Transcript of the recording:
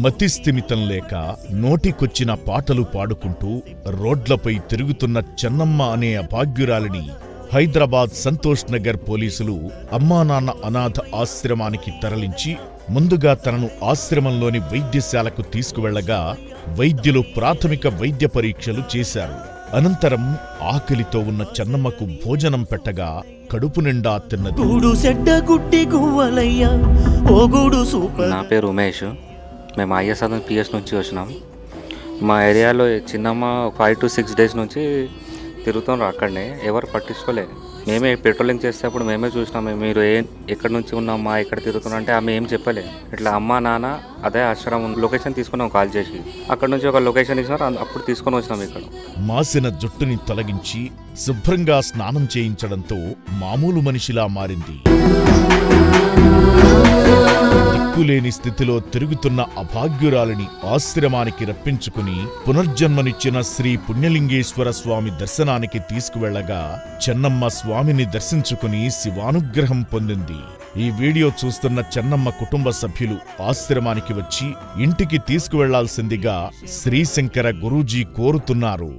మతిస్థిమితం లేక నోటికొచ్చిన పాటలు పాడుకుంటూ రోడ్లపై తిరుగుతున్న చెన్నమ్మ అనే అభాగ్యురాలిని హైదరాబాద్ సంతోష్ నగర్ పోలీసులు అమ్మానాన్న అనాథ ఆశ్రమానికి తరలించి ముందుగా తనను ఆశ్రమంలోని వైద్యశాలకు తీసుకువెళ్లగా వైద్యులు ప్రాథమిక వైద్య పరీక్షలు చేశారు. అనంతరం ఆకలితో ఉన్న చెన్నమ్మకు భోజనం పెట్టగా కడుపు నిండా తిన్నది. నా పేరు ఉమేష్. మేము ఐఎస్ఆర్ పిఎస్ నుంచి వచ్చినాం. మా ఏరియాలో చిన్నమ్మ 5 to 6 days నుంచి తిరుగుతున్నారు. అక్కడనే ఎవరు పట్టించుకోలే. మేమే పెట్రోలింగ్ చేసేటప్పుడు మేమే చూసినాము. మీరు ఎక్కడి నుంచి ఉన్నామా, ఎక్కడ తిరుగుతున్నా అంటే ఆమె ఏం చెప్పలే. ఇట్లా అమ్మ నాన్న అదే ఆశ్రమం లొకేషన్ తీసుకున్నాం కాల్ చేసి. అక్కడ నుంచి ఒక లొకేషన్ ఇచ్చినారు, అప్పుడు తీసుకొని వచ్చినాం. ఇక్కడ మాసిన జుట్టుని తొలగించి శుభ్రంగా స్నానం చేయించడంతో మామూలు మనిషిలా మారింది. దిక్కులేని స్థితిలో తిరుగుతున్న అభాగ్యురాలిని ఆశ్రమానికి రప్పించుకుని పునర్జన్మనిచ్చిన శ్రీ పుణ్యలింగేశ్వర స్వామి దర్శనానికి తీసుకువెళ్లగా చెన్నమ్మ స్వామిని దర్శించుకుని శివానుగ్రహం పొందింది. ఈ వీడియో చూస్తున్న చెన్నమ్మ కుటుంబ సభ్యులు ఆశ్రమానికి వచ్చి ఇంటికి తీసుకువెళ్లాల్సిందిగా శ్రీశంకర గురూజీ కోరుతున్నారు.